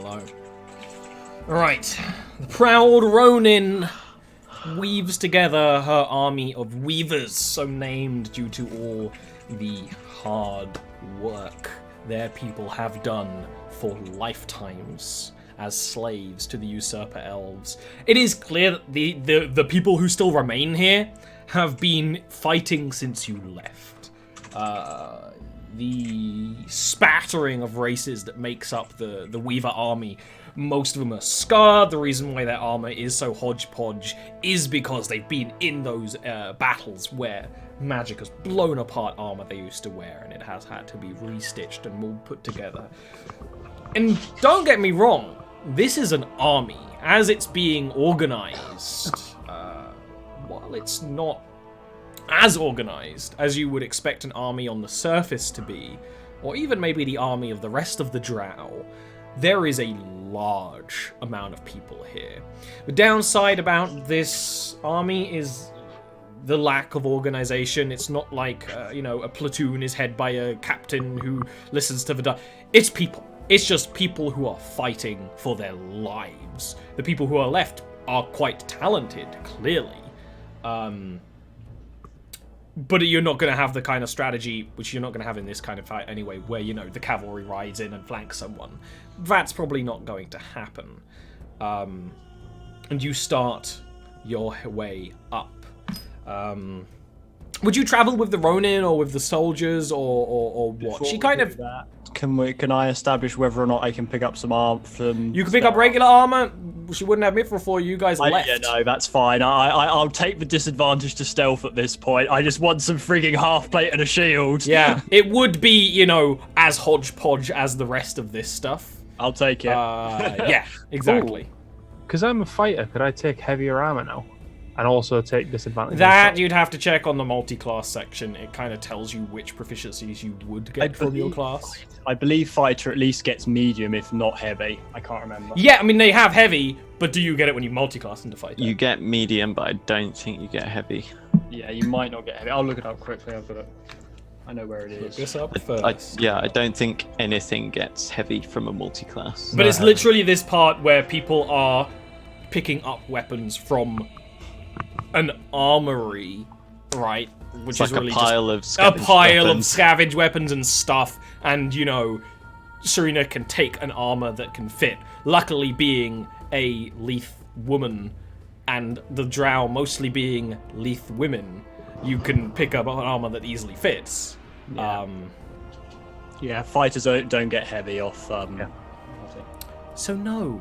low. Right. The proud Ronin weaves together her army of weavers, so named due to all the hard work their people have done for lifetimes as slaves to the usurper elves. It is clear that the people who still remain here have been fighting since you left. The spattering of races that makes up the Weaver army, most of them are scarred. The reason why their armor is so hodgepodge is because they've been in those battles where magic has blown apart armor they used to wear, and it has had to be restitched and all put together. And don't get me wrong, this is an army. As it's being organized, while it's not as organized as you would expect an army on the surface to be, or even maybe the army of the rest of the Drow, there is a large amount of people here. The downside about this army is the lack of organization. It's not like, a platoon is headed by a captain who listens to the... It's people. It's just people who are fighting for their lives. The people who are left are quite talented, clearly. But you're not going to have the kind of strategy, which you're not going to have in this kind of fight anyway, where, the cavalry rides in and flanks someone. That's probably not going to happen. And you start your way up. Would you travel with the Ronin or with the soldiers or what? Before She kind of... that, can I establish whether or not I can pick up some armor from... You can pick up regular armor. She wouldn't have mithril for you guys left. Yeah, no, that's fine. I'll take the disadvantage to stealth at this point. I just want some frigging half plate and a shield. Yeah, it would be, as hodgepodge as the rest of this stuff. I'll take it. Yeah, exactly. Because I'm a fighter, could I take heavier armor now? And also take disadvantage? That you'd have to check on the multi-class section. It kind of tells you which proficiencies you would get from your class. I believe fighter at least gets medium, if not heavy. I can't remember. Yeah, I mean, they have heavy, but do you get it when you multi-class into fighter? You get medium, but I don't think you get heavy. Yeah, you might not get heavy. I'll look it up quickly. I've got it. I know where it is. Look this up first. I don't think anything gets heavy from a multi-class. But it's literally this part where people are picking up weapons from an armory, right? Which it's is like really a pile of scavenged weapons and stuff, and Serena can take an armor that can fit. Luckily, being a Leith woman, and the Drow mostly being Leith women, you can pick up an armor that easily fits. Yeah, fighters don't get heavy off. So no.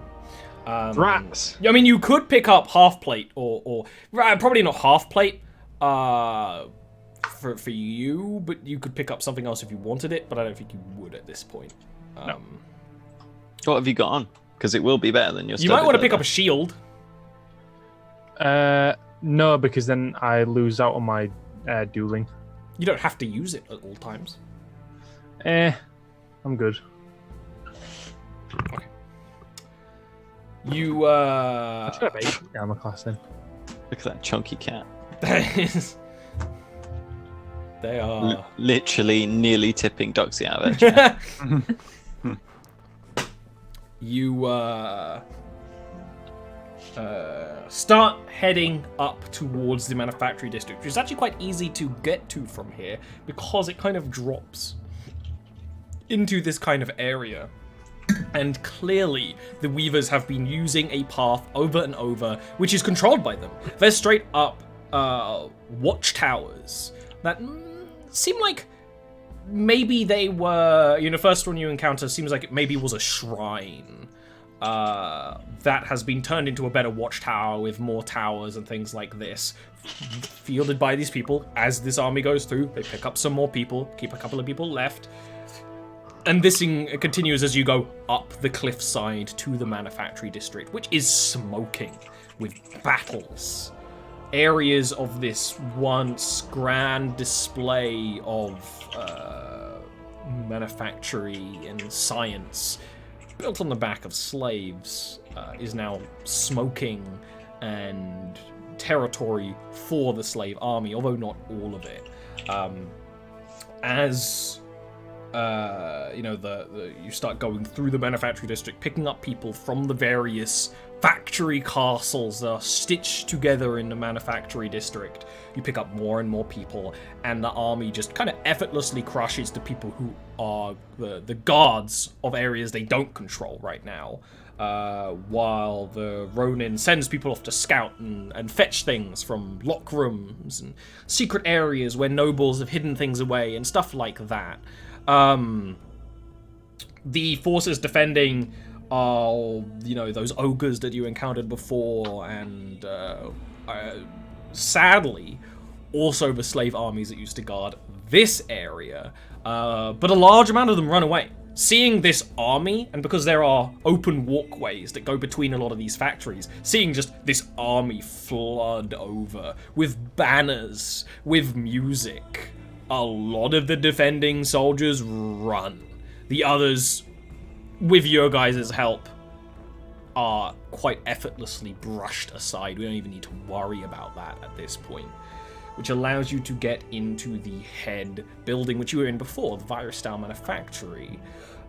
Rats. I mean, you could pick up half plate or probably not half plate for you, but you could pick up something else if you wanted it. But I don't think you would at this point. No. What have you got on? Because it will be better than your. You might want to pick up a shield. No, because then I lose out on my dueling. You don't have to use it at all times. I'm good. Okay. You I should have 8 armor class then. Look at that chunky cat. They are literally nearly tipping Doxy out of their chair. You start heading up towards the manufacturing district, which is actually quite easy to get to from here because it kind of drops into this kind of area. And clearly, the Weavers have been using a path over and over, which is controlled by them. They're straight up watchtowers that seem like maybe they were, first one you encounter seems like it maybe was a shrine that has been turned into a better watchtower with more towers and things like this. Fielded by these people, as this army goes through, they pick up some more people, keep a couple of people left. And this thing continues as you go up the cliffside to the manufactory district, which is smoking with battles. Areas of this once grand display of manufactory and science, built on the back of slaves, is now smoking and territory for the slave army, although not all of it. As you start going through the manufacturing district, picking up people from the various factory castles that are stitched together in the manufactory district. You pick up more and more people, and the army just kind of effortlessly crushes the people who are the guards of areas they don't control right now. While the Ronin sends people off to scout and fetch things from lock rooms and secret areas where nobles have hidden things away and stuff like that. The forces defending are, those ogres that you encountered before, and sadly, also the slave armies that used to guard this area. But a large amount of them run away. Seeing this army, and because there are open walkways that go between a lot of these factories, seeing just this army flood over with banners, with music, a lot of the defending soldiers run. The others, with your guys' help, are quite effortlessly brushed aside. We don't even need to worry about that at this point. Which allows you to get into the head building, which you were in before, the virus-style manufactory,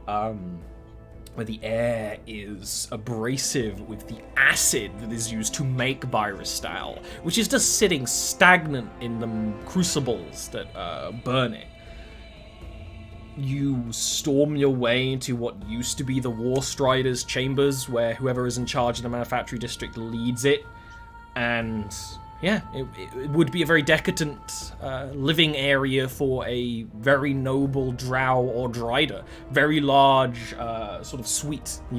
where the air is abrasive with the acid that is used to make virus-style, which is just sitting stagnant in the crucibles that burn it. You storm your way into what used to be the War Strider's chambers, where whoever is in charge of the manufactory district leads it, and yeah, it would be a very decadent living area for a very noble drow or drider. Very large, sort of suite, but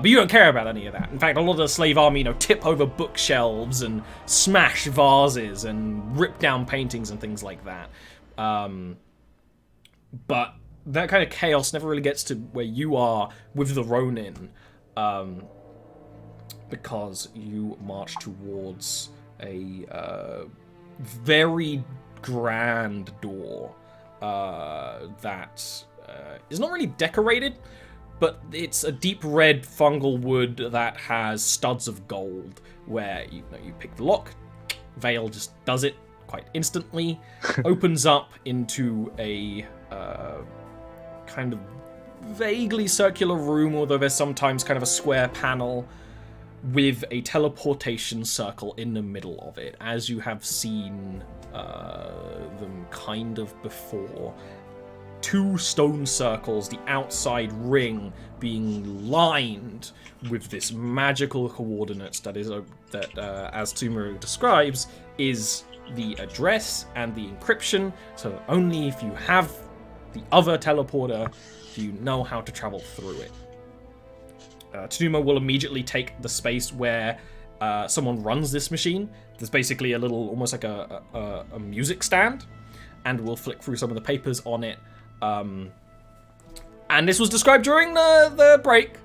you don't care about any of that. In fact, a lot of the slave army, tip over bookshelves and smash vases and rip down paintings and things like that. But that kind of chaos never really gets to where you are with the Ronin, because you march towards a very grand door that is not really decorated, but it's a deep red fungal wood that has studs of gold, where you pick the lock, Vale just does it quite instantly, opens up into a kind of vaguely circular room, although there's sometimes kind of a square panel with a teleportation circle in the middle of it, as you have seen them kind of before. 2 stone circles, the outside ring being lined with this magical coordinates that is as Tumuru describes, is the address and the encryption. So only if you have the other teleporter do you know how to travel through it. Tsuno will immediately take the space where someone runs this machine. There's basically a little, almost like a music stand, and we'll flick through some of the papers on it. And this was described during the break.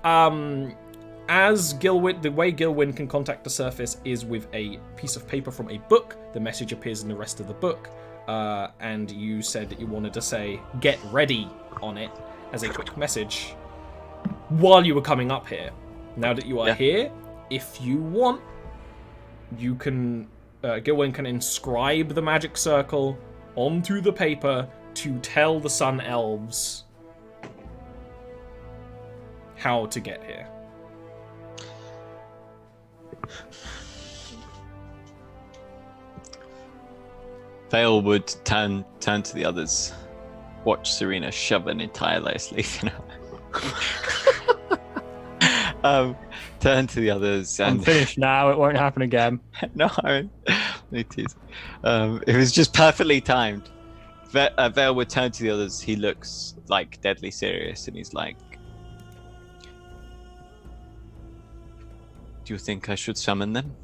As Gilwyn, the way Gilwyn can contact the surface is with a piece of paper from a book. The message appears in the rest of the book. And you said that you wanted to say, "Get ready" on it as a quick message while you were coming up here. Now that you are here, if you want, you can, Gilwyn can inscribe the magic circle onto the paper to tell the Sun Elves how to get here. Vale would turn to the others, watch Serena shove an entire layer sleeve in her. Turn to the others and I'm finished now. It won't happen again. No, it is. It was just perfectly timed. Vale would turn to the others. He looks like deadly serious, and he's like, "Do you think I should summon them?"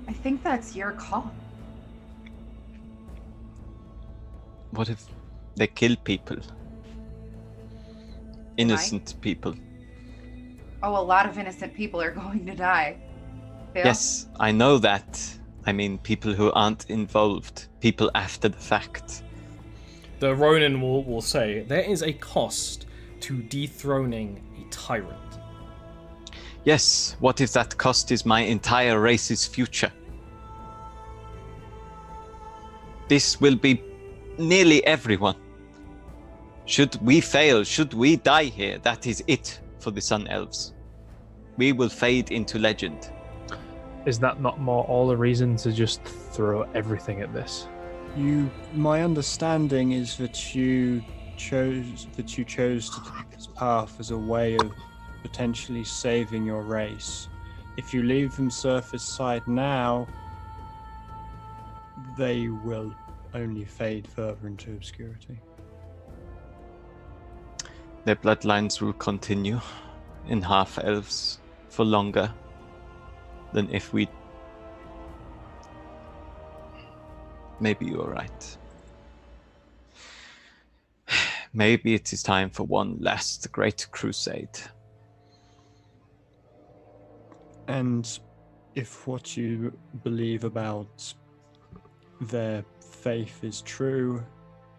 I think that's your call. What if they kill people? Innocent people. Oh, a lot of innocent people are going to die. Bill? Yes, I know that. I mean, people who aren't involved. People after the fact. The Ronin will say, there is a cost to dethroning a tyrant. Yes, what if that cost is my entire race's future? this will be nearly everyone. Should we fail, should we die here, that is it for the Sun Elves. We will fade into legend. Is that not more all a reason to just throw everything at this? My understanding is that you chose to take this path as a way of potentially saving your race. If you leave them surface side now, they will only fade further into obscurity. Their bloodlines will continue in half-elves for longer than if we... Maybe you are right. Maybe it is time for one last great crusade. And if what you believe about their faith is true,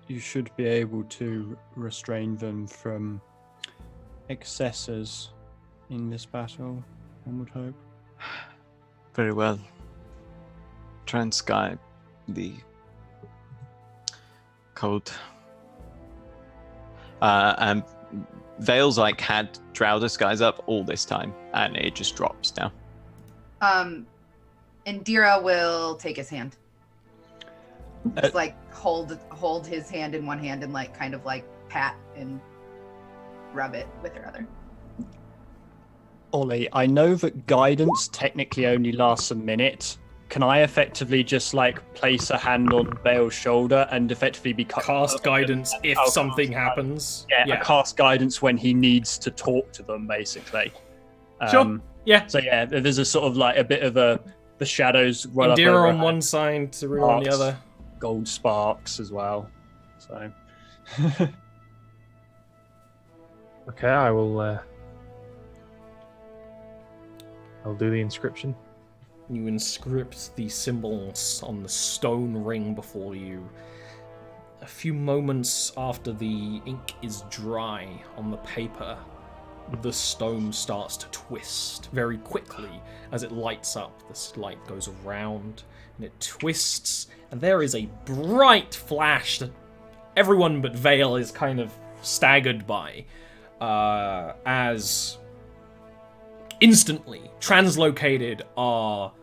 you should be able to restrain them from excesses in this battle, one would hope. Very well. Transcribe the code. And Vale's like had Drow disguise up all this time, and it just drops now. Indira will take his hand. Just like hold his hand in one hand and like kind of like pat and rub it with her other. Ollie, I know that guidance technically only lasts a minute. Can I effectively just like place a hand on Vale's shoulder and effectively be Cast guidance if something happens. Yeah, I cast guidance when he needs to talk to them, basically. Sure. Yeah. So yeah, there's a sort of like a bit of the shadows roll up over Indira on her one head, side, Cyril on the Sparks. other. gold sparks as well. So Okay, I'll do the inscription. You inscript the symbols on the stone ring before you. A few moments after the ink is dry on the paper, the stone starts to twist very quickly as it lights up. The light goes around and it twists, and there is a bright flash that everyone but Vale is kind of staggered by, as instantly translocated are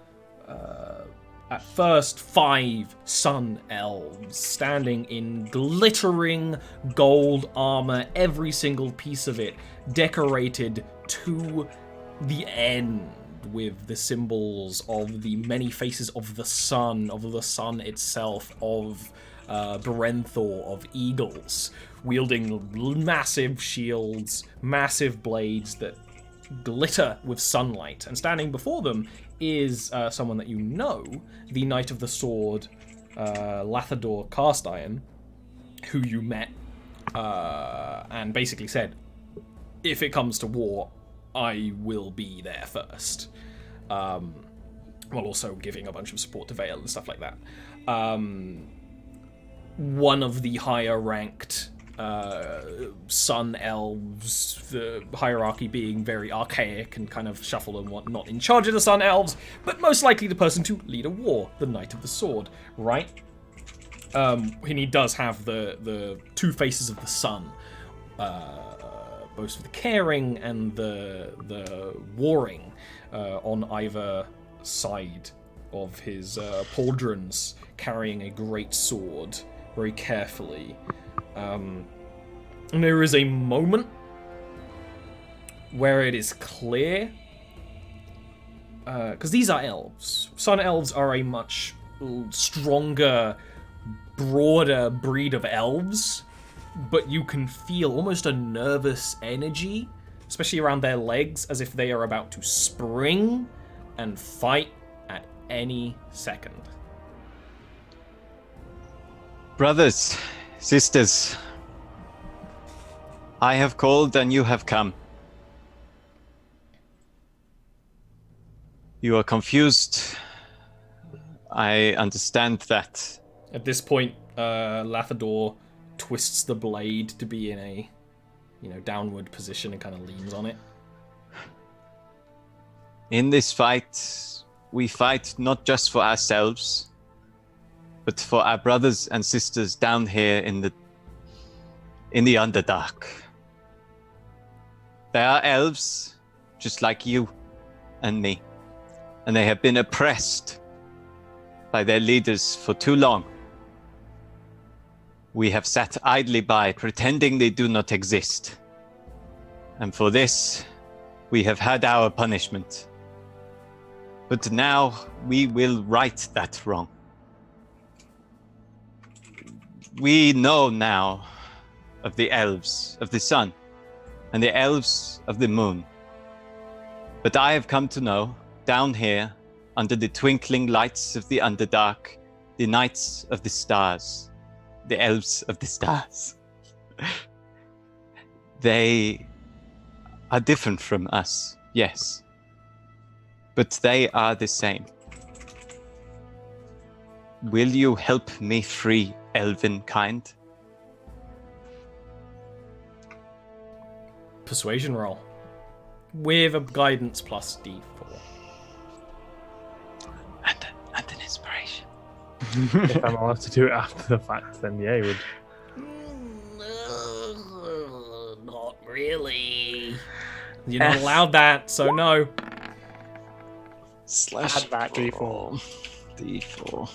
at first 5 sun elves standing in glittering gold armor, every single piece of it decorated to the end with the symbols of the many faces of the sun itself, of Berenthor, of eagles, wielding massive shields, massive blades that glitter with sunlight. And standing before them is someone that you know, the Knight of the Sword, Lathador Cast Iron, who you met and basically said, if it comes to war, I will be there first. While also giving a bunch of support to Vale and stuff like that. One of the higher ranked sun elves, the hierarchy being very archaic and kind of shuffled and whatnot, in charge of the sun elves, but most likely the person to lead a war, the Knight of the Sword, right? And he does have the 2 faces of the sun, both for the caring and the warring, on either side of his pauldrons, carrying a great sword very carefully. And there is a moment where it is clear, because these are elves. Sun elves are a much stronger, broader breed of elves, but you can feel almost a nervous energy, especially around their legs, as if they are about to spring and fight at any second. Brothers, sisters, I have called and you have come. You are confused. I understand that. At this point, Lathador twists the blade to be in a, downward position and kind of leans on it. In this fight, we fight not just for ourselves, but for our brothers and sisters down here in the Underdark. They are elves, just like you and me, and they have been oppressed by their leaders for too long. We have sat idly by, pretending they do not exist. And for this, we have had our punishment. But now we will right that wrong. We know now of the elves of the sun and the elves of the moon. But I have come to know, down here, under the twinkling lights of the Underdark, the knights of the stars, the elves of the stars. They are different from us, yes. But they are the same. Will you help me free elven kind? Persuasion roll. With a guidance plus D4. And an inspiration. If I'm allowed to do it after the fact, then yeah, he would. Not really. You're not allowed that, so no. Add that D4. D4.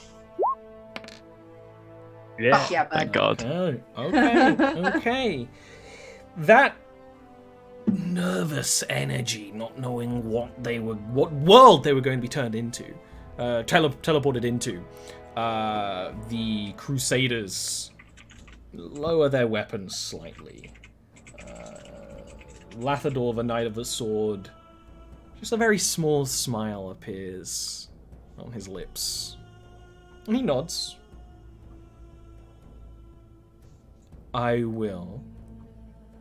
Yeah. Fuck yeah, bud. Thank God. Oh, okay, okay. That nervous energy, not knowing what world they were going to be turned into, teleported into. The Crusaders lower their weapons slightly. Lathador, the Knight of the Sword, just a very small smile appears on his lips. And he nods. I will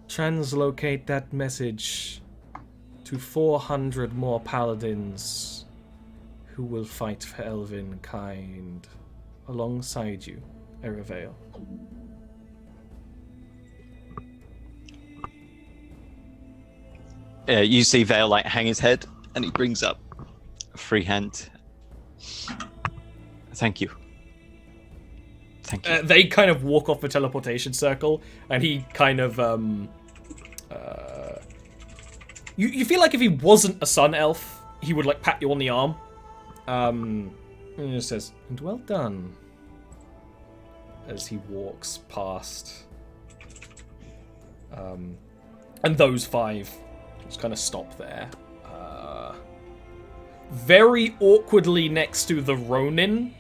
translocate that message to 400 more paladins who will fight for elven kind alongside you, Erevale. You see Vale like hang his head, and he brings up a free hand. Thank you. Thank you. They kind of walk off the teleportation circle, and he kind of you feel like if he wasn't a sun elf, he would like pat you on the arm. And he just says, "And well done," as he walks past. And those five just kind of stop there. Very awkwardly next to the Ronin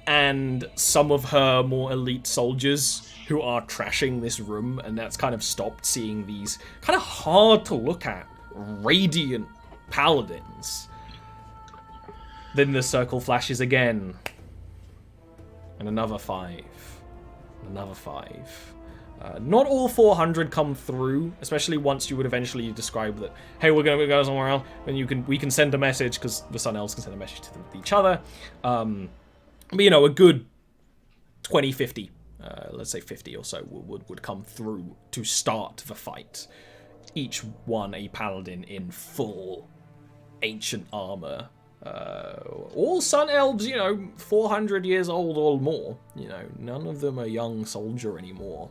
and some of her more elite soldiers who are trashing this room, and that's kind of stopped seeing these kind of hard to look at, radiant paladins. Then the circle flashes again. And another five. Another five. Not all 400 come through, especially once you would eventually describe that, hey, we're going to go somewhere else, and we can send a message, because the Sun Elves can send a message to each other. But, you know, a good 20, 50, let's say 50 or so would come through to start the fight. Each one a paladin in full ancient armor. All Sun Elves, 400 years old or more. None of them a young soldier anymore.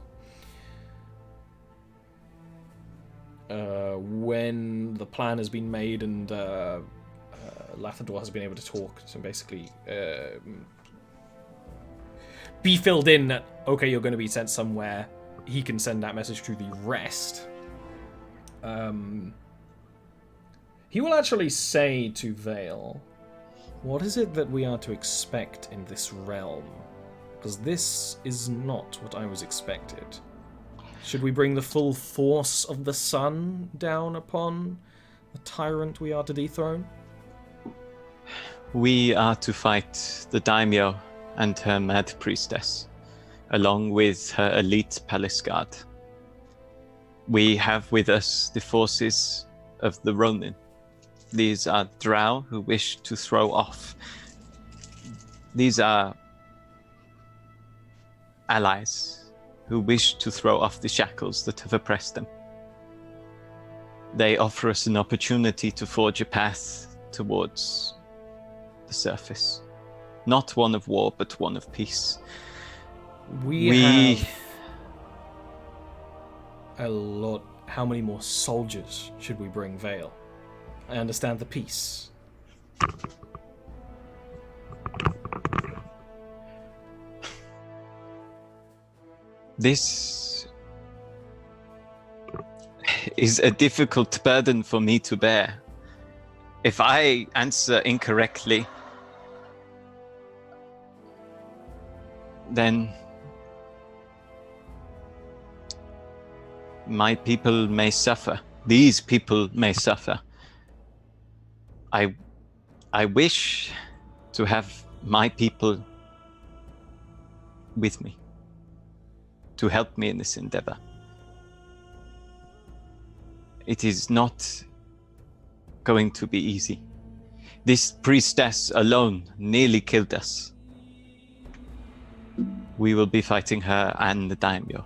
When the plan has been made and Lathador has been able to talk, so basically be filled in that, okay, you're going to be sent somewhere, he can send that message to the rest. He will actually say to Vale, what is it that we are to expect in this realm? Because this is not what I was expected. Should we bring the full force of the sun down upon the tyrant we are to dethrone? We are to fight the daimyo and her mad priestess, along with her elite palace guard. We have with us the forces of the Ronin. These are drow who wish to throw off. These are allies who wish to throw off the shackles that have oppressed them. They offer us an opportunity to forge a path towards the surface. Not one of war, but one of peace. We have a lot. How many more soldiers should we bring, Vale? I understand the peace. This is a difficult burden for me to bear. If I answer incorrectly, then my people may suffer. These people may suffer. I wish to have my people with me to help me in this endeavor. It is not going to be easy. This priestess alone nearly killed us. We will be fighting her and the daimyo.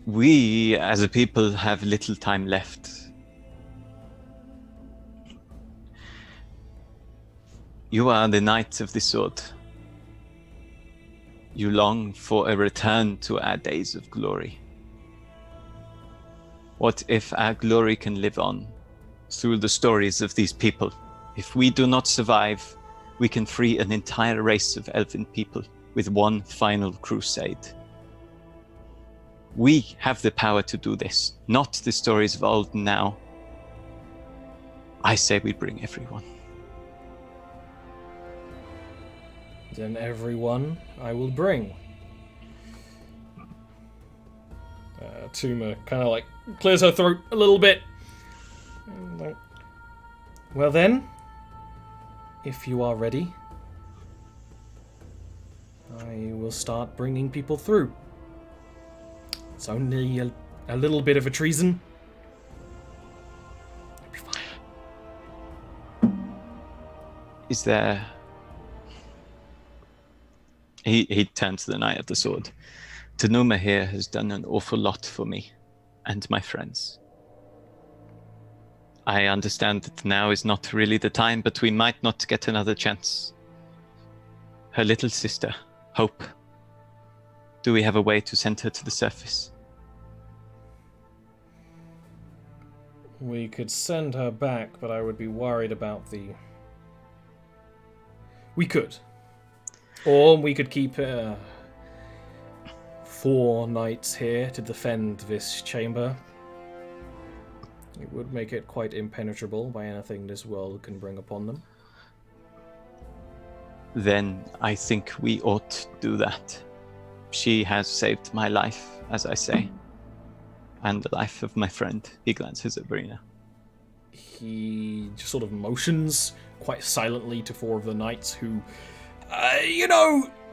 We, as a people, have little time left. You are the Knight of the Sword. You long for a return to our days of glory. What if our glory can live on through the stories of these people? If we do not survive, we can free an entire race of elven people with one final crusade. We have the power to do this, not the stories of old now. I say we bring everyone. Then everyone I will bring. Tuma kind of like clears her throat a little bit. Well then, if you are ready, I will start bringing people through. It's only a little bit of a treason. It'll be fine. Is there... He turns to the Knight of the Sword. Tanuma here has done an awful lot for me and my friends. I understand that now is not really the time, but we might not get another chance. Her little sister, Hope. Do we have a way to send her to the surface? We could send her back, but I would be worried about the... We could. Or we could keep 4 knights here to defend this chamber. It would make it quite impenetrable by anything this world can bring upon them. Then I think we ought to do that. She has saved my life, as I say, and the life of my friend. He glances at Verena. He just sort of motions quite silently to 4 of the knights who,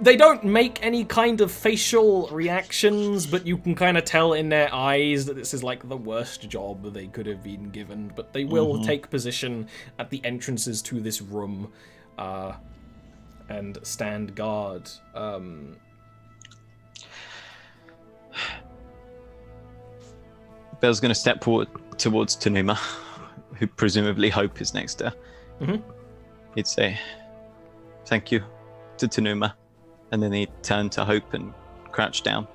they don't make any kind of facial reactions, but you can kind of tell in their eyes that this is like the worst job they could have been given. But they will take position at the entrances to this room and stand guard. Belle's going to step towards Tanuma, who presumably Hope is next to her. Mm-hmm. He'd say, "Thank you," to Tanuma, and then he'd turn to Hope and crouch down.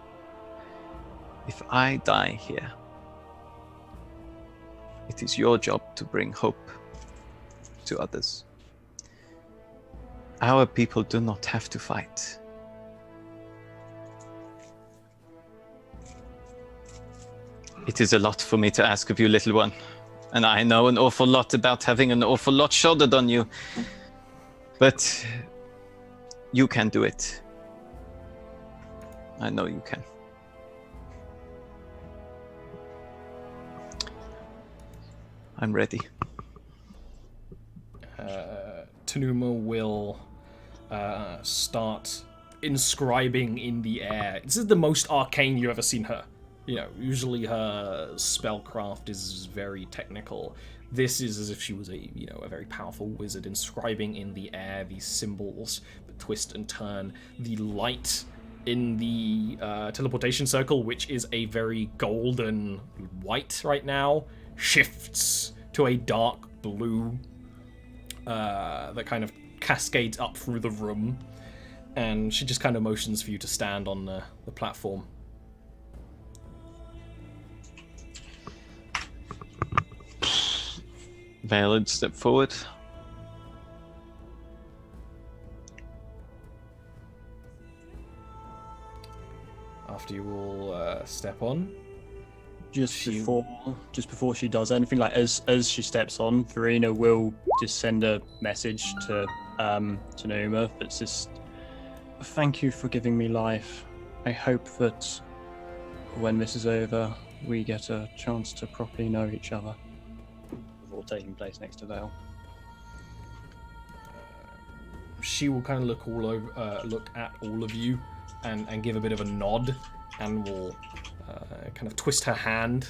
If I die here, it is your job to bring hope to others. Our people do not have to fight. It is a lot for me to ask of you, little one, and I know an awful lot about having an awful lot shouldered on you, but you can do it. I know you can. I'm ready. Tanuma will start inscribing in the air. This is the most arcane you've ever seen her. Usually her spellcraft is very technical. This is as if she was a very powerful wizard, inscribing in the air these symbols that twist and turn. The light in the teleportation circle, which is a very golden white right now, shifts to a dark blue that kind of cascades up through the room. And she just kind of motions for you to stand on the platform. Valen, step forward. After you all step on. Just before she does anything, like as she steps on, Verena will just send a message to Numa that's just, thank you for giving me life. I hope that when this is over, we get a chance to properly know each other. Before taking place next to Vale. She will kind of look at all of you and give a bit of a nod, and will kind of twist her hand,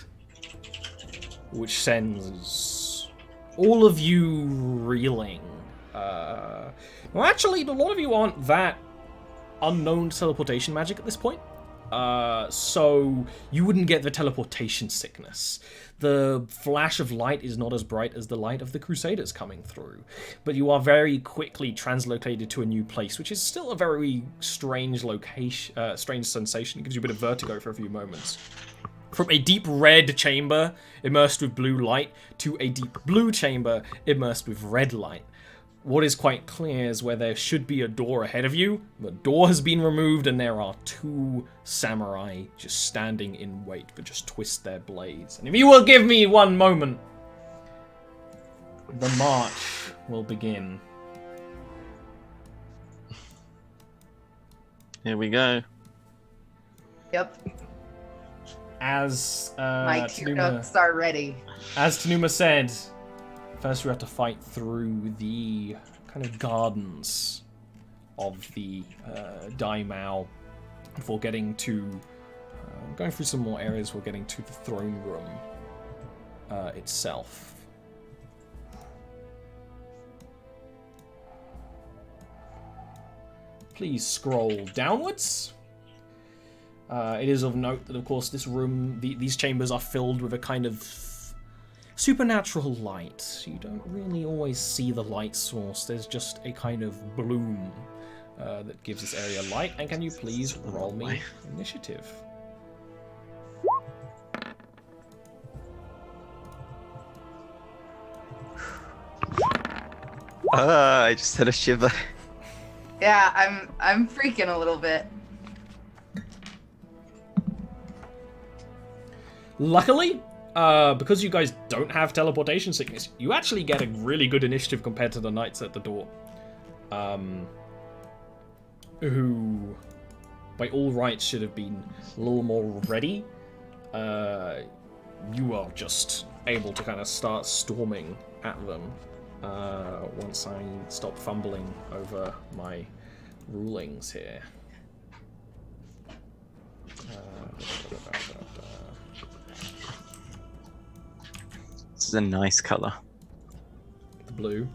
which sends all of you reeling. Well, actually, a lot of you aren't that unknown to teleportation magic at this point. So you wouldn't get the teleportation sickness. The flash of light is not as bright as the light of the Crusaders coming through, but you are very quickly translocated to a new place, which is still a very strange location, strange sensation. It gives you a bit of vertigo for a few moments. From a deep red chamber immersed with blue light to a deep blue chamber immersed with red light. What is quite clear is where there should be a door ahead of you, the door has been removed and there are two samurai just standing in wait, but just twist their blades. And if you will give me one moment, the march will begin. Here we go. Yep. As My tear ducts are ready. As Tanuma said, first we have to fight through the kind of gardens of the Daimao before getting to... going through some more areas before getting to the throne room itself. Please scroll downwards. It is of note that, of course, this room, these chambers are filled with a kind of supernatural light. You don't really always see the light source. There's just a kind of bloom that gives this area light. And can you please roll me initiative? I just had a shiver. Yeah, I'm freaking a little bit. Luckily, because you guys don't have teleportation sickness, you actually get a really good initiative compared to the knights at the door. Who, by all rights, should have been a little more ready. You are just able to kind of start storming at them once I stop fumbling over my rulings here. This is a nice color. The blue.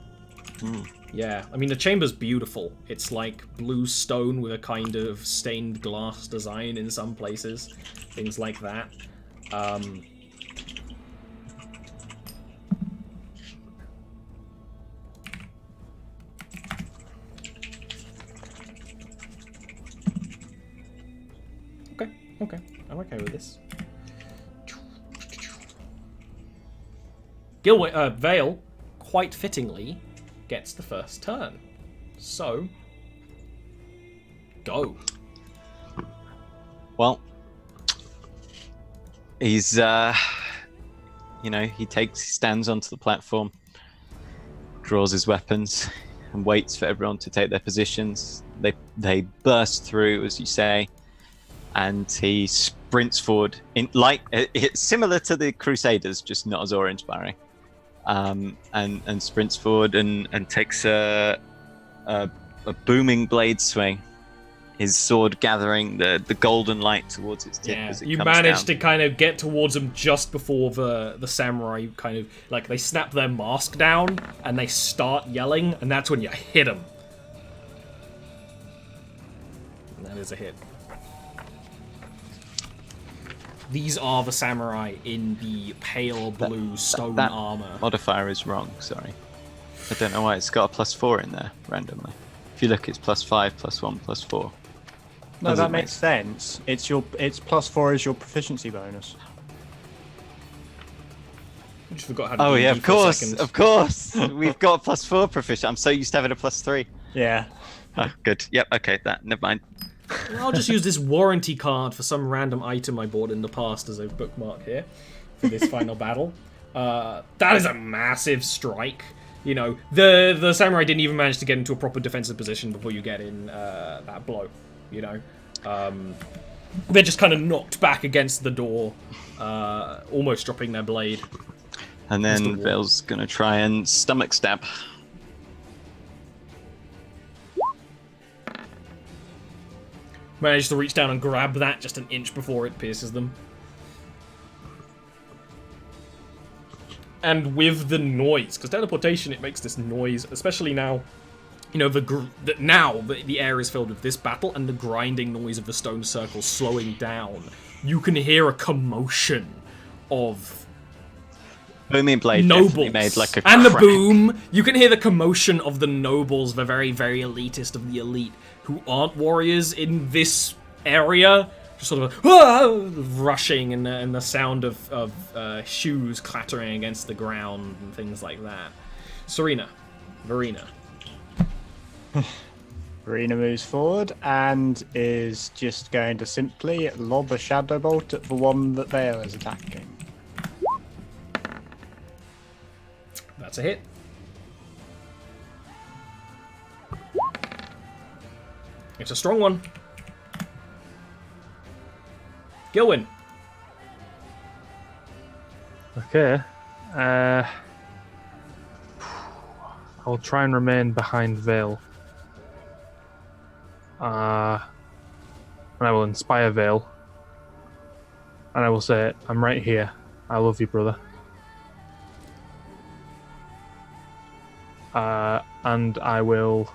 Yeah, I mean, the chamber's beautiful. It's like blue stone with a kind of stained glass design in some places. Things like that. Okay, I'm okay with this. Vale, quite fittingly, gets the first turn. So, go. Well, he's, he stands onto the platform, draws his weapons, and waits for everyone to take their positions. They burst through, as you say, and he sprints forward it's similar to the Crusaders, just not as awe-inspiring. And sprints forward and takes a booming blade swing, his sword gathering the golden light towards its tip as it comes down. You manage to kind of get towards him just before the samurai kind of, like, they snap their mask down and they start yelling, and that's when you hit him. And that is a hit. These are the samurai in the pale blue stone that armor. modifier is wrong, sorry. I don't know why it's got a +4 in there randomly. If you look, it's +5, +1, +4. No, Doesn't that makes sense. It's +4 is your proficiency bonus. I just forgot how to Oh do yeah, D of for a course, second. of course. We've got +4 proficient. I'm so used to having a +3. Yeah. Oh, good. Yep. Okay. Never mind. I'll just use this warranty card for some random item I bought in the past as a bookmark here for this final battle. That is a massive strike. You know, the samurai didn't even manage to get into a proper defensive position before you get in that blow. You know, they're just kind of knocked back against the door, almost dropping their blade. And then Vale's gonna try and stomach stab. Managed to reach down and grab that just an inch before it pierces them. And with the noise, because teleportation, it makes this noise, especially now, you know, the air is filled with this battle and the grinding noise of the stone circle slowing down. You can hear a commotion of Booming blade nobles. definitely made like a and the crack. boom. You can hear the commotion of the nobles, the very, very elitist of the elite, who aren't warriors in this area. Just sort of rushing and the sound of shoes clattering against the ground and things like that. Verena. Verena moves forward and is just going to simply lob a shadow bolt at the one that Vale is attacking. That's a hit. It's a strong one. Gilwin. Okay. I'll try and remain behind Vale. And I will inspire Vale. And I will say, I'm right here. I love you, brother. And I will...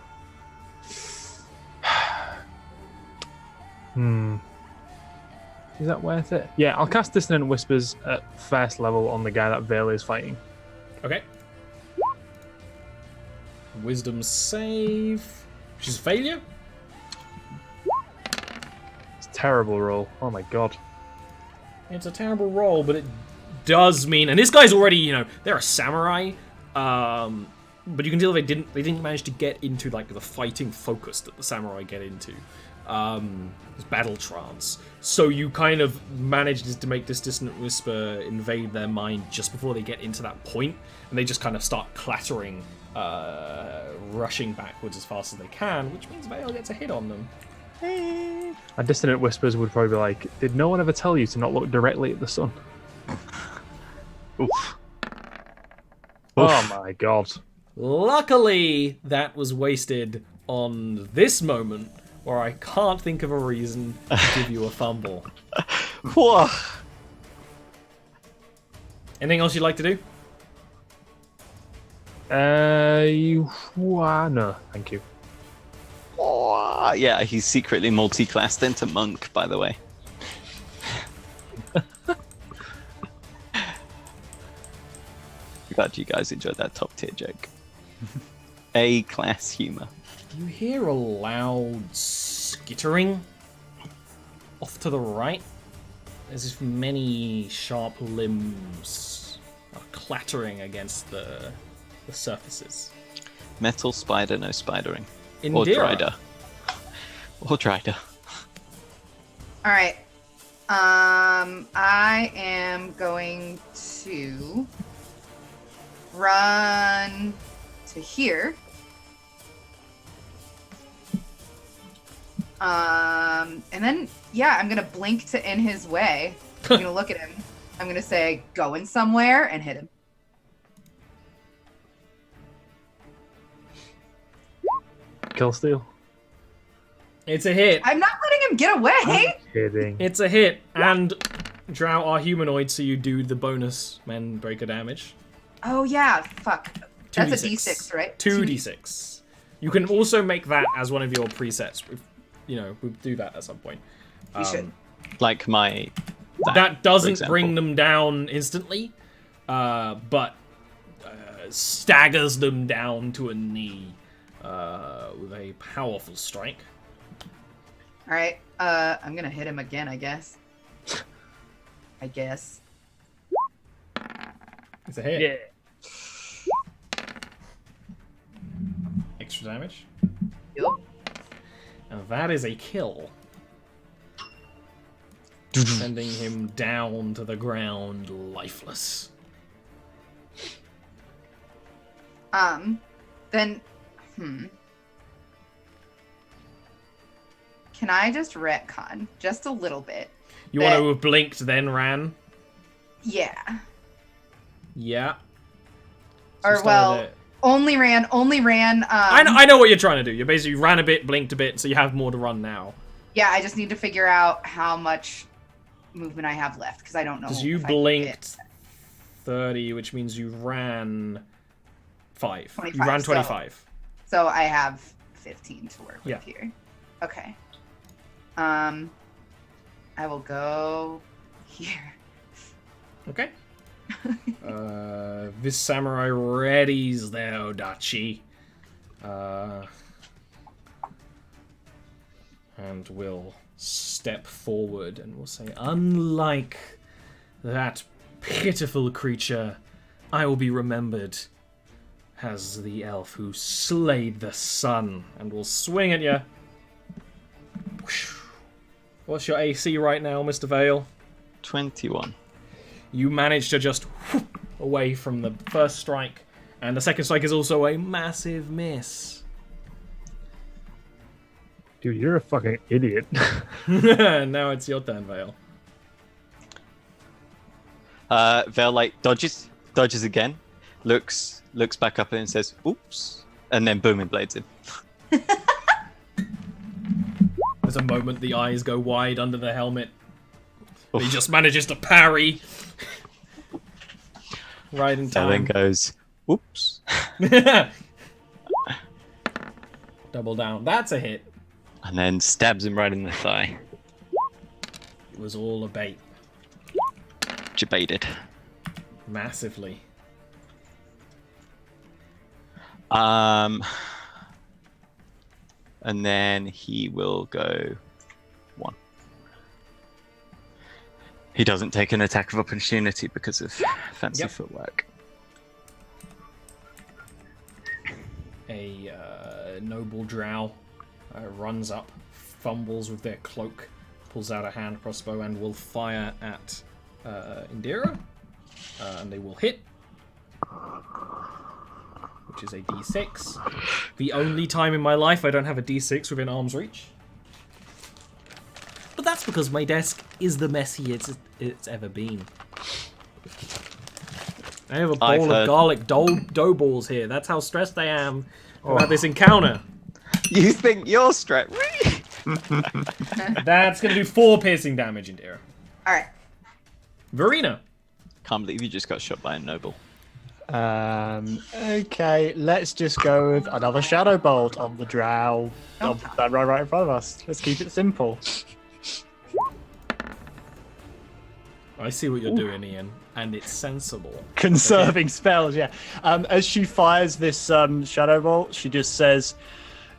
Is that worth it? Yeah, I'll cast Dissonant Whispers at first level on the guy that Vale is fighting. Okay. Wisdom save, which is a failure. It's a terrible roll. Oh my god. It's a terrible roll, but it does mean, and this guy's already, you know, they're a samurai, but you can tell they didn't manage to get into like the fighting focus that the samurai get into. This battle trance. So you kind of managed to make this Dissonant Whisper invade their mind just before they get into that point, and they just kind of start clattering, rushing backwards as fast as they can, which means Vale gets a hit on them. A Dissonant Whispers would probably be like, did no one ever tell you to not look directly at the sun? Oof. Oh my god. Luckily, that was wasted on this moment where I can't think of a reason to give you a fumble. Whoa. Anything else you'd like to do? No, thank you. Whoa. Yeah, he's secretly multi-classed into monk, by the way. Glad you guys enjoyed that top tier joke. A-class humor. You hear a loud skittering off to the right, as if many sharp limbs are clattering against the surfaces. Metal spider, no spidering. Indira. Or Dryder. Or Dryder. All right. I am going to run to here. And then, yeah, I'm gonna blink to in his way. I'm gonna look at him. I'm gonna say, going somewhere, and hit him. Kill steal. It's a hit. I'm not letting him get away. Kidding. It's a hit, and Drow are humanoid, so you do the bonus men breaker damage. Oh yeah, fuck. That's a 2d6. D6, right? 2d6. You can also make that as one of your presets. You know, we'll do that at some point. You should. Like my That doesn't example. bring them down instantly, but staggers them down to a knee with a powerful strike. All right. I'm gonna hit him again, I guess. It's a hit. Yeah. Extra damage. Yep. And that is a kill. Sending him down to the ground, lifeless. Then, Can I just retcon just a little bit? You want to have blinked then ran? Yeah. Yeah. Or So well, started it. only ran. I know what you're trying to do. You basically ran a bit, blinked a bit, so you have more to run now. Yeah, I just need to figure out how much movement I have left because I don't know. Because you if I can blinked get 30, which means you ran 5. 25, You ran 25. So I have 15 to work Yeah. with here. Okay. I will go here. Okay. This samurai readies their odachi. And will step forward and will say, unlike that pitiful creature, I will be remembered as the elf who slayed the sun, and will swing at you. What's your AC right now, Mr. Vale? 21. You manage to just whoop away from the first strike, and the second strike is also a massive miss. Dude, you're a fucking idiot. Now it's your turn, Vale. Vel like dodges again, looks back up and says, "Oops," and then booming blades him. There's a moment the eyes go wide under the helmet. But he just manages to parry. Right in And then time. goes, "Oops." Double down. That's a hit. And then stabs him right in the thigh. It was all a bait. Debated. Massively. And then he will go 1. He doesn't take an attack of opportunity because of fancy Yep. footwork. A noble drow runs up, fumbles with their cloak, pulls out a hand crossbow, and will fire at Indira. And they will hit. Which is a d6. The only time in my life I don't have a d6 within arm's reach. But that's because my desk is the messiest it's ever been. I have a I've bowl heard- of garlic dough balls here. That's how stressed I am about this encounter. You think you're straight? That's going to do 4 piercing damage, Indira. All right. Verena. Can't believe you just got shot by a noble. Okay, let's just go with another shadow bolt on the drow. Oh. Right in front of us. Let's keep it simple. I see what you're doing, Ian, and it's sensible. Conserving spells, yeah. As she fires this shadow bolt, she just says,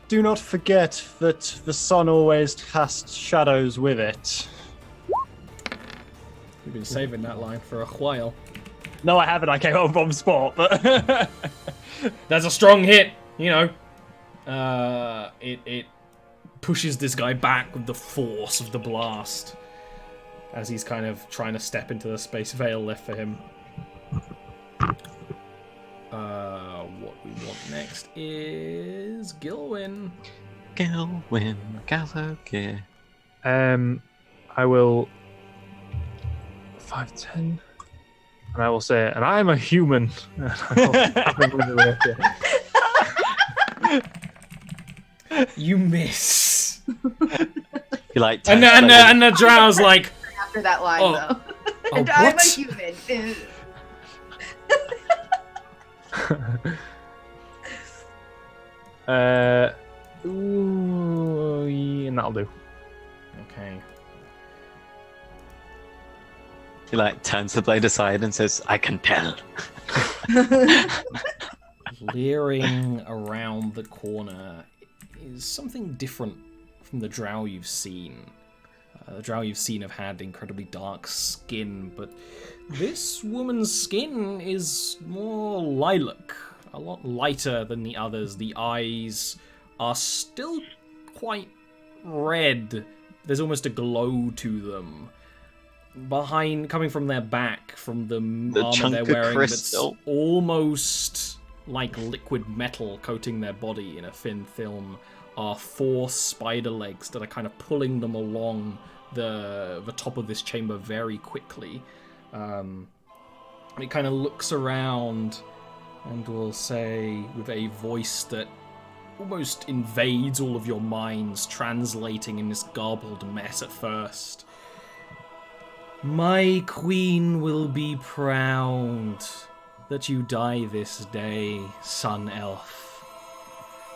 "Do not forget that the sun always casts shadows with it." You've been saving that line for a while. No, I haven't. I came up on spot, but That's a strong hit, you know. It pushes this guy back with the force of the blast as he's kind of trying to step into the space Veil left for him. What we want next is Gilwyn. Gilwyn Gallagher. I will 5'10", and I will say, and I am a human. And I will stab him with the rapier. You miss. You like And the drow's like, After that line, Oh. though. Oh, And I'm a what? human. Ooh, yeah, and that'll do. okay. He like turns the blade aside and says, "I can tell." Leering around the corner is something different from the drow you've seen. The drow you've seen have had incredibly dark skin, but this woman's skin is more lilac, a lot lighter than the others. The eyes are still quite red. There's almost a glow to them. Coming from their back, from the armor chunk they're of wearing, crystal. that's almost like liquid metal coating their body in a thin film, are 4 spider legs that are kind of pulling them along the top of this chamber very quickly. It kind of looks around and will say, with a voice that almost invades all of your minds, translating in this garbled mess at first. My queen will be proud that you die this day, son elf.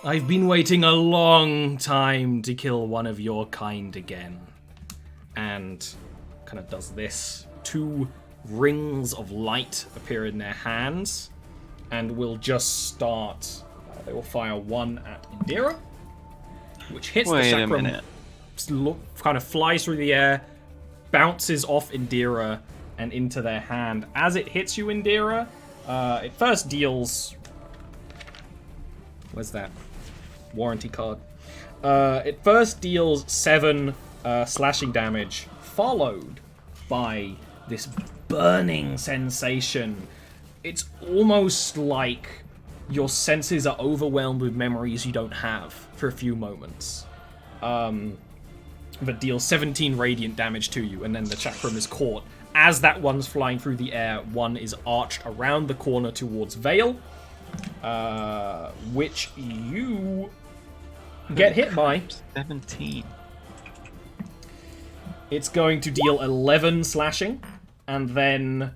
I've been waiting a long time to kill one of your kind again. And kind of does this. 2 rings of light appear in their hands and will just start. They will fire one at Indira, which hits Wait the a chakram, minute. kind of flies through the air, bounces off Indira and into their hand. As it hits you, Indira, it first deals... Where's that warranty card? It first deals 7 slashing damage, followed by this burning sensation. It's almost like your senses are overwhelmed with memories you don't have for a few moments. But deals 17 radiant damage to you, and then the chakram is caught. As that one's flying through the air, one is arched around the corner towards Vale, which you get hit by. 17. It's going to deal 11 slashing, and then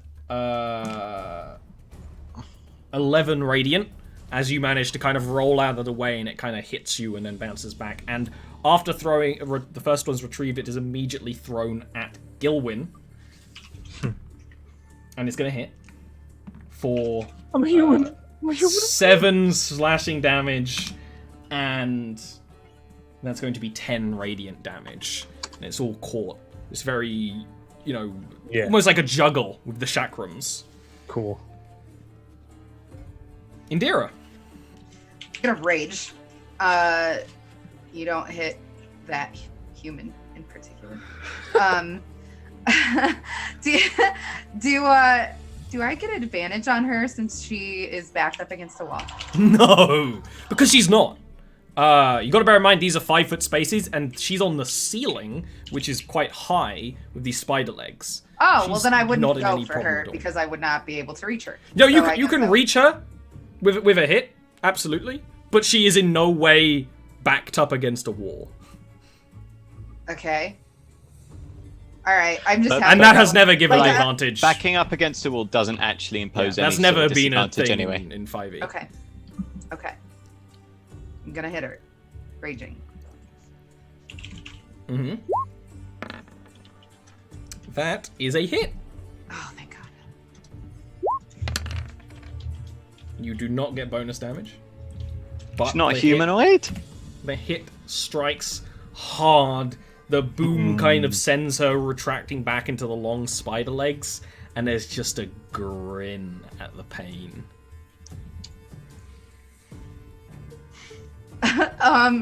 11 radiant, as you manage to kind of roll out of the way, and it kind of hits you and then bounces back. And after throwing, the first one's retrieved, it is immediately thrown at Gilwyn. And it's going to hit for I'm a human. 7 slashing damage, and that's going to be 10 radiant damage. And it's all caught. It's very, almost like a juggle with the chakrams. Cool. Indira. Gonna rage. You don't hit that human in particular. Do I get an advantage on her since she is backed up against a wall? No, because she's not. You got to bear in mind these are 5-foot spaces, and she's on the ceiling, which is quite high with these spider legs. Oh, well She's then I wouldn't not in go any for problem her at all. because I would not be able to reach her. No, So you can reach her with a hit, absolutely, but she is in no way backed up against a wall. Okay. All right, I'm just. But- happy And that to has go. never given Like, advantage. Backing up against a wall doesn't actually impose any That's sort never of been a disadvantage thing anyway. in 5e. Okay. I'm gonna hit her. Raging. Mm-hmm. That is a hit. Oh, thank God. You do not get bonus damage. But It's not the humanoid. The hit strikes hard. The boom kind of sends her retracting back into the long spider legs, and there's just a grin at the pain.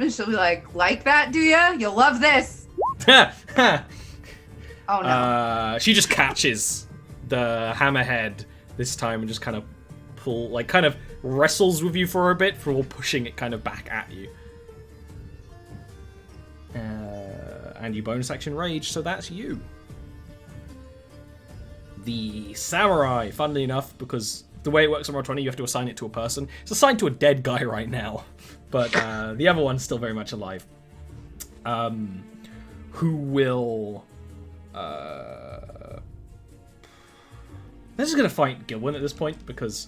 She'll be like that, do ya? You'll love this. Oh no. She just catches the hammerhead this time and just kind of kind of wrestles with you for a bit before pushing it kind of back at you. And you bonus action rage, so that's you. The samurai, funnily enough, because the way it works on Roll20, you have to assign it to a person. It's assigned to a dead guy right now, but the other one's still very much alive. Who will... They're just going to fight Gilwyn at this point, because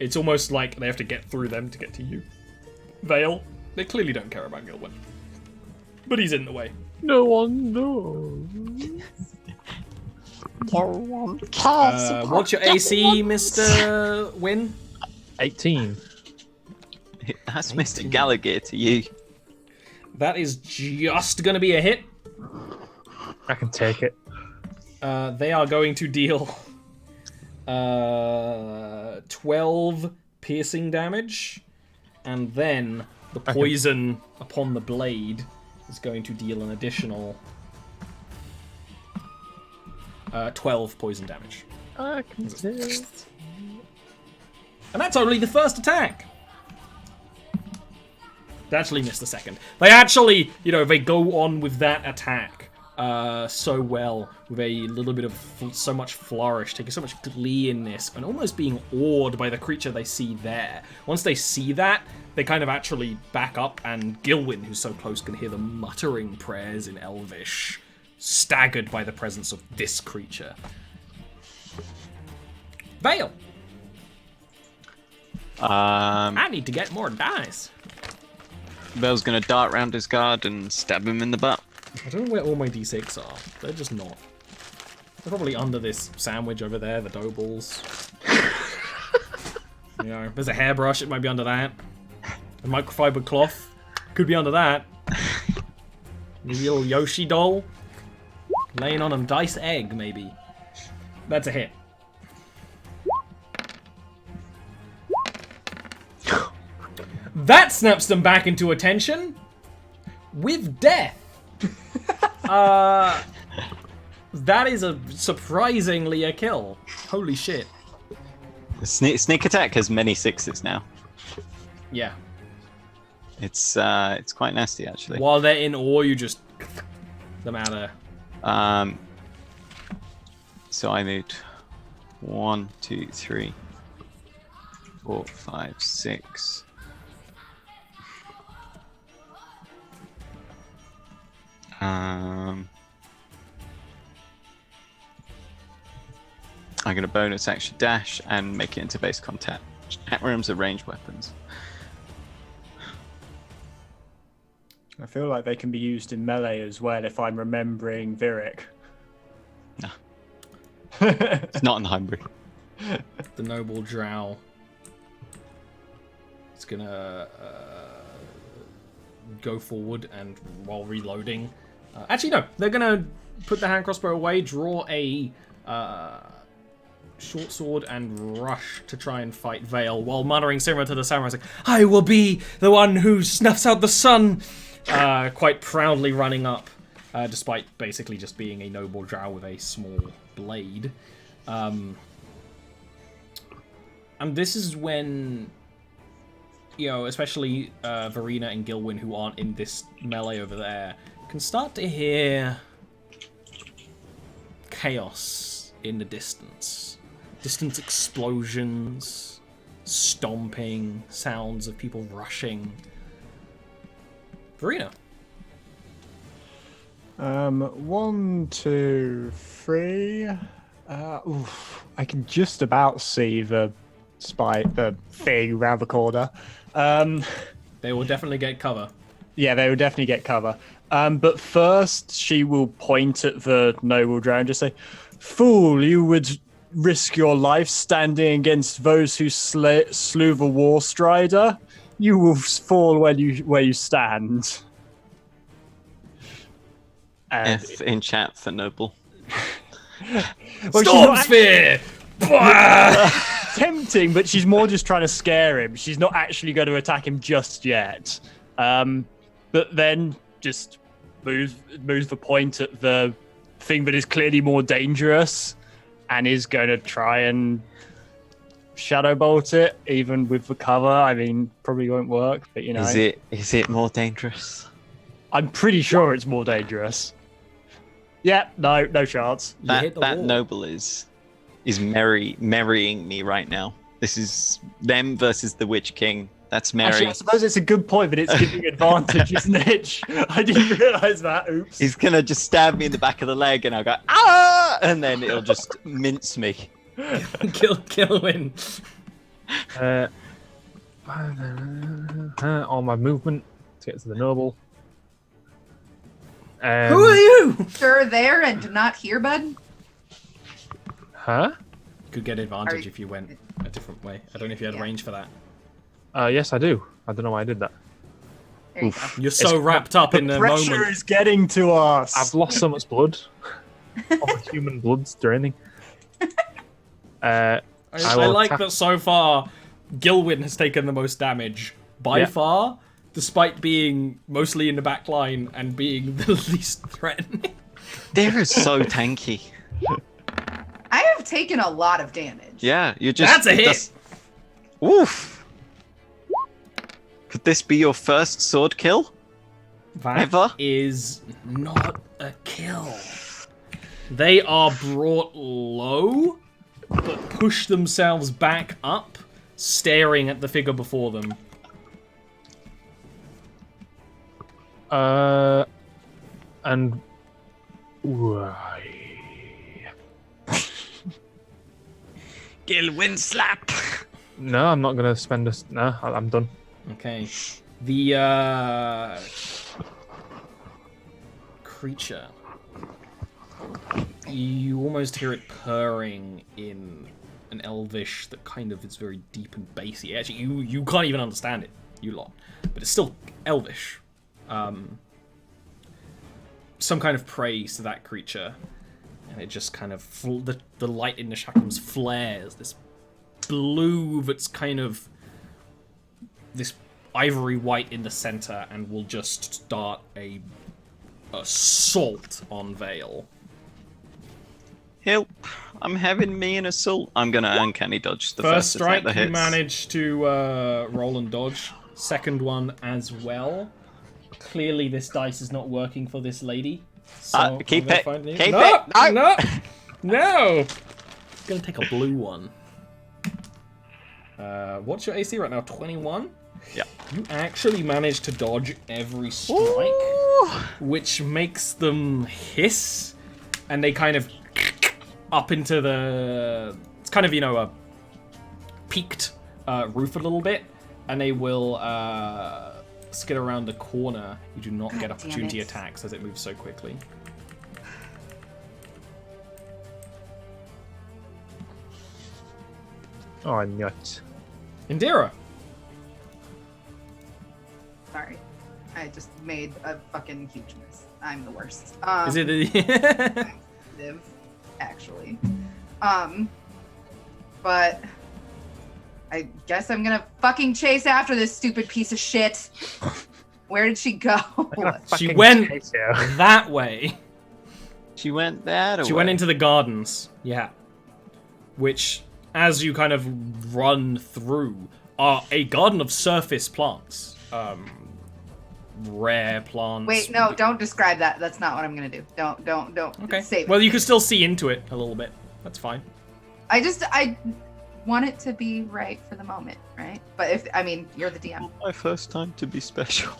it's almost like they have to get through them to get to you. Vale, they clearly don't care about Gilwyn. But he's in the way. No one knows. What's your AC, Mr. Win? 18. That's Mr. Gallagher to you. That is just going to be a hit. I can take it. They are going to deal 12 piercing damage, and then the poison upon the blade is going to deal an additional 12 poison damage. I can take it. And that's only the first attack. They actually missed the second. They actually, they go on with that attack so well, with a little bit of so much flourish, taking so much glee in this, and almost being awed by the creature they see there. Once they see that, they kind of actually back up, and Gilwyn, who's so close, can hear them muttering prayers in Elvish, staggered by the presence of this creature. Vale! I need to get more dice. Bell's gonna dart round his guard and stab him in the butt. I don't know where all my d6 are. They're just not. They're probably under this sandwich over there, the dough balls. There's a hairbrush, it might be under that. A microfiber cloth could be under that. Maybe a little Yoshi doll. Laying on a dice egg, maybe. That's a hit. That snaps them back into attention with death. That is surprisingly a kill. Holy shit. Sneak attack has many 6s now. Yeah. It's quite nasty actually. While they're in awe, you just them out of. So I need 1, 2, 3, 4, 5, 6. I'm going to bonus action dash and make it into base contact. Chat rooms are ranged weapons. I feel like they can be used in melee as well if I'm remembering Virik. No. It's not in Hybrid. The noble drow. It's gonna go forward, and while reloading, actually no, they're gonna put the hand crossbow away, draw a short sword, and rush to try and fight Vale, while muttering similar to the samurai, like, "I will be the one who snuffs out the sun." Quite proudly running up, despite basically just being a noble drow with a small blade. And this is when, especially Verena and Gilwyn, who aren't in this melee over there, can start to hear chaos in the distance. Distant explosions, stomping, sounds of people rushing. Verena. 1, 2, 3. I can just about see the thing around the corner. They will definitely get cover. Yeah, they will definitely get cover. But first, she will point at the noble drow and just say, "Fool, you would risk your life standing against those who slew the war strider? You will fall where you stand." F in chat for noble. Well, Storm Sphere! Tempting, but she's more just trying to scare him. She's not actually going to attack him just yet. But then just moves the point at the thing that is clearly more dangerous, and is going to try and shadow bolt it, even with the cover. I mean, probably won't work, but Is it more dangerous? I'm pretty sure it's more dangerous. Yeah, no chance. That noble is marrying me right now. This is them versus the Witch King. That's Mary. Actually, I suppose it's a good point, but it's giving advantage, isn't it? I didn't realise that. Oops. He's gonna just stab me in the back of the leg, and I'll go ah, and then it'll just mince me. Kill win. All my movement to get to the noble. Who are you? Sure there and not here, bud? Huh? You could get advantage if you went a different way. I don't know if you had range for that. Yes, I do. I don't know why I did that. There you go. You're so wrapped up in the Pressure moment. is getting to us. I've lost so much blood. All the human blood's draining. I will like attack- that so far, Gilwyn has taken the most damage by Yeah. far, despite being mostly in the back line and being the least threatening. They're so tanky. I have taken a lot of damage. Yeah, you just. That's a hit. Oof. Could this be your first sword kill? That Ever? is not a kill. They are brought low, but push themselves back up, staring at the figure before them. And why? Gilwyn slap. No, I'm not gonna spend a. No, I'm done. Okay. The creature. You almost hear it purring in an elvish that kind of is very deep and bassy. Actually, you can't even understand it, you lot. But it's still elvish. Some kind of praise to that creature. And it just kind of... the light in the shackles flares. This blue that's kind of... this ivory white in the center, and will just start a assault on Vale. Help. I'm having me an assault. I'm gonna uncanny dodge the First first strike, attack that you hits. manage to roll and dodge. Second one as well. Clearly, this dice is not working for this lady. So Keep I'm gonna it. find you- Keep no, it. No. no, no. Gonna take a blue one. What's your AC right now? 21. Yeah. You actually managed to dodge every strike, Ooh. which makes them hiss, and they kind of up into the... It's kind of, you know, a peaked roof a little bit, and they will skid around the corner. You do not get God opportunity damn it. attacks as it moves so quickly. Oh, nuts. Indira. Sorry. I just made a fucking huge mess. I'm the worst. Is it? Live, actually. But I guess I'm gonna fucking chase after this stupid piece of shit. Where did she go? She went that way. She went that She went into the gardens. Yeah. Which, as you kind of run through, are a garden of surface plants. Rare plants. Wait, no, don't describe that. That's not what I'm gonna do. Don't. Okay. Save it. Well, you can still see into it a little bit. That's fine. I want it to be right for the moment, right? But if you're the DM. My first time to be special.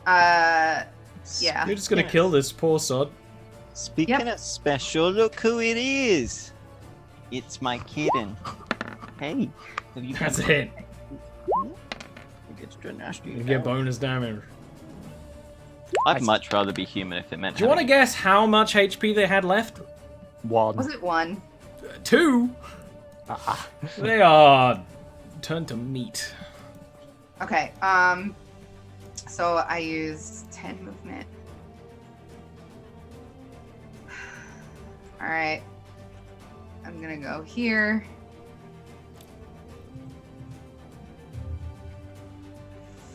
Yeah. You're just gonna kill this poor sod. Speaking of special, look who it is. It's my kitten. Hey, have you That's a hit. It gets too nasty. You get bonus damage. I'd much rather be human if it meant. Do you want to guess how much HP they had left? One. Was it one? 2. They are turned to meat. Okay. So I use 10 movement. All right. I'm gonna go here.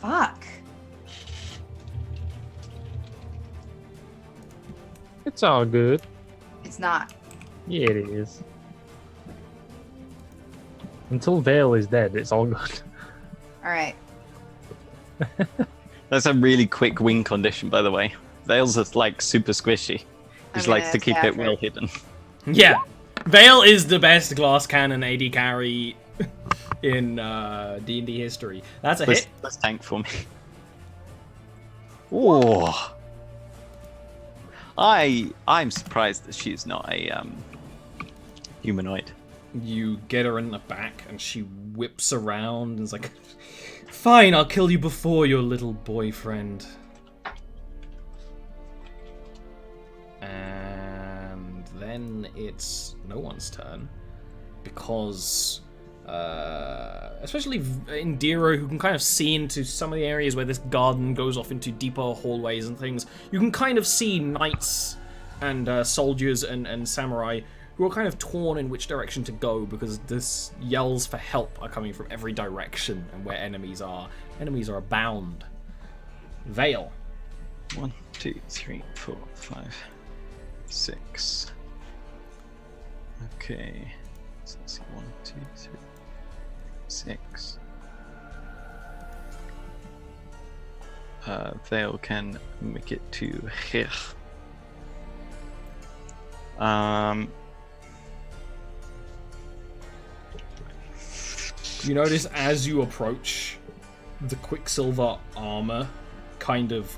Fuck. It's all good. It's not. Yeah, it is. Until Vale is dead, it's all good. All right. That's a really quick wing condition, by the way. Vale's is like super squishy. He I'm likes gonna to keep stab it her. well hidden. Yeah. Vale is the best glass cannon AD carry in D&D history. That's a hit. Let's tank for me. Ooh. I'm surprised that she's not a humanoid. You get her in the back and she whips around and is like, fine, I'll kill you before your little boyfriend. And it's no one's turn. Because, especially Indira, who can kind of see into some of the areas where this garden goes off into deeper hallways and things, you can kind of see knights and soldiers and samurai who are kind of torn in which direction to go, because this yells for help are coming from every direction and where enemies are. Enemies are abound. Vale. 1, 2, 3, 4, 5, 6. Okay. So let's see. 1, 2, 3, 6. Vale can make it to here. You notice as you approach, the Quicksilver armor kind of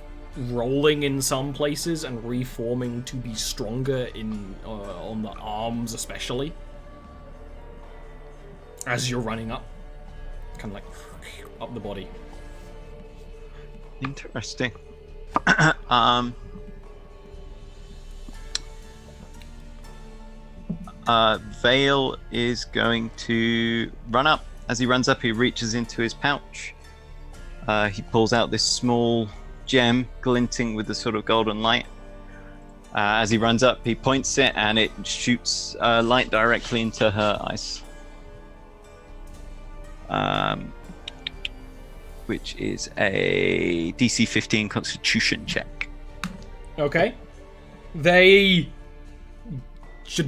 rolling in some places and reforming to be stronger in on the arms especially. As you're running up, kind of like up the body. Interesting. Vale is going to run up. As he runs up, he reaches into his pouch. He pulls out this small gem glinting with the sort of golden light. As he runs up, he points it and it shoots light directly into her eyes. Which is a DC 15 Constitution check. Okay. They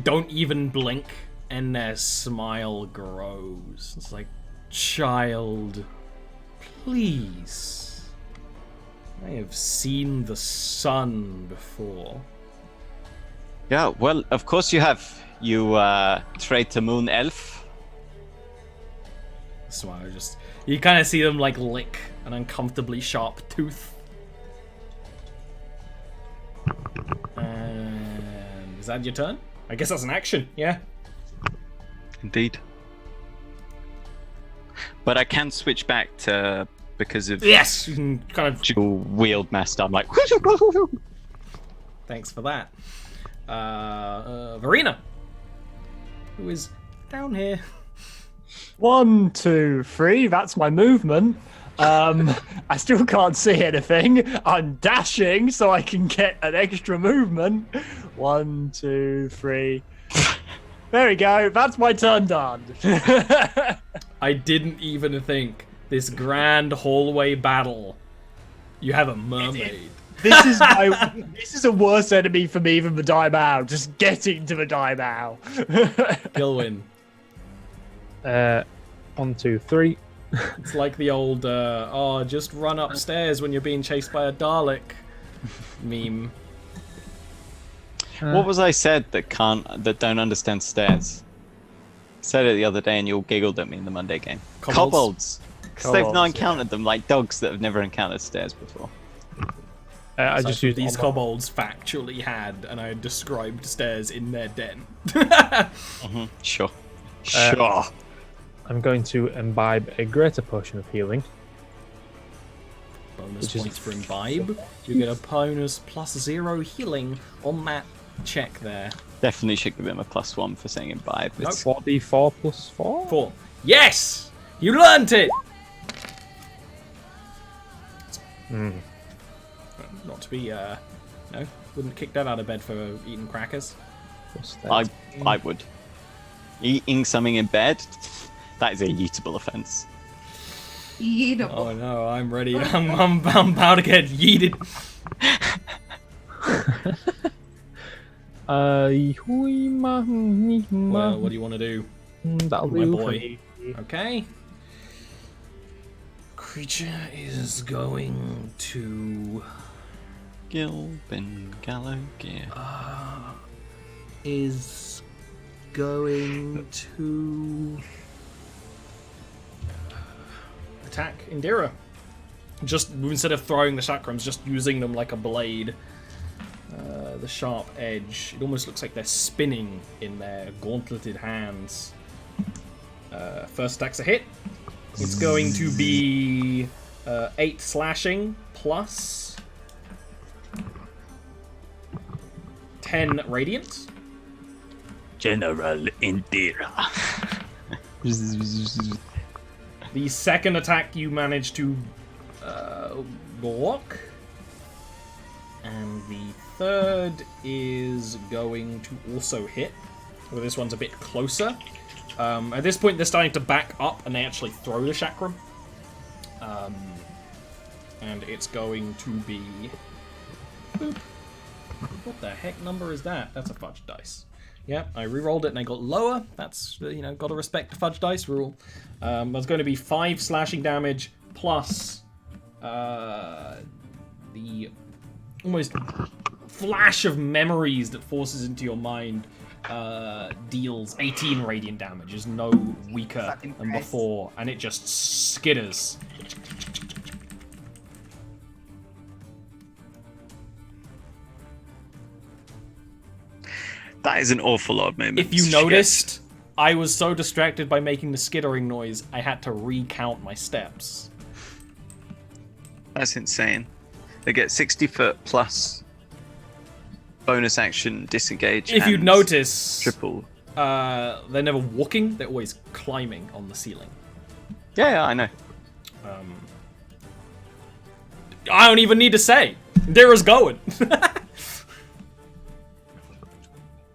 don't even blink, and their smile grows. It's like, child, please. I have seen the sun before. Yeah, well, of course you have. You traitor moon elf. Smile just... You kind of see them, like, lick an uncomfortably sharp tooth. And... Is that your turn? I guess that's an action, yeah. Indeed. But I can switch back to... Because of... Yes! You can kind of... dual wield master. I'm like... Thanks for that. Verena. Who is down here. 1, 2, 3. That's my movement. I still can't see anything. I'm dashing so I can get an extra movement. 1, 2, 3. There we go. That's my turn done. I didn't even think this grand hallway battle. You have a mermaid. This is a worse enemy for me than the Daimao. Just getting to the Daimao. Gilwyn. 1, 2, 3. It's like the old, just run upstairs when you're being chased by a Dalek meme. What was I said that don't understand stairs? I said it the other day and you all giggled at me in the Monday game. Kobolds. Because they've not encountered them, like dogs that have never encountered stairs before. I just used these kobolds factually had, and I described stairs in their den. Sure. Sure. I'm going to imbibe a greater potion of healing. Bonus points for imbibe. You get a bonus +0 healing on that check there. Definitely should give him a +1 for saying imbibe. Nope. It's 4d4 plus 4? 4. Yes! You learnt it! Not to be, no. Wouldn't kick that out of bed for eating crackers. I would. Eating something in bed, that is a yeetable offense. Eatable. Oh no, I'm ready. I'm about to get yeeted. Well, what do you want to do? That'll My do boy. for me. Okay. Creature is going to... Gilbin Gallo Gear. Is going to... attack Indira. Just instead of throwing the chakrams, just using them like a blade. The sharp edge. It almost looks like they're spinning in their gauntleted hands. First attack's a hit. It's going to be 8 slashing plus 10 radiant. General Indira. The second attack you manage to block. And the third is going to also hit. Well, this one's a bit closer. At this point, they're starting to back up, and they actually throw the chakram. And it's going to be... Boop. What the heck number is that? That's a fudge dice. Yeah, I re-rolled it and I got lower. That's, gotta respect the fudge dice rule. That's going to be 5 slashing damage plus the almost flash of memories that forces into your mind deals 18 radiant damage. Is no weaker than before, and it just skitters. That is an awful lot of movement. If you noticed, I was so distracted by making the skittering noise, I had to recount my steps. That's insane. They get 60 foot plus bonus action, disengage. If you'd notice, triple. They're never walking; they're always climbing on the ceiling. Yeah, I know. I don't even need to say. Dira's going.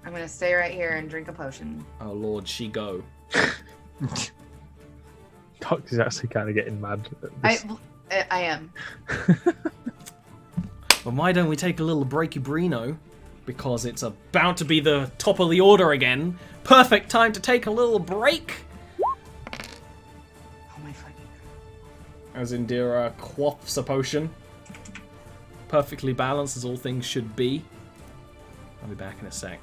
I'm gonna stay right here and drink a potion. Oh Lord, she go. Doc is actually kind of getting mad. At this. I am. Well, why don't we take a little breaky Brino? Because it's about to be the top of the order again. Perfect time to take a little break. Oh my fucking God. As Indira quaffs a potion. Perfectly balanced as all things should be. I'll be back in a sec.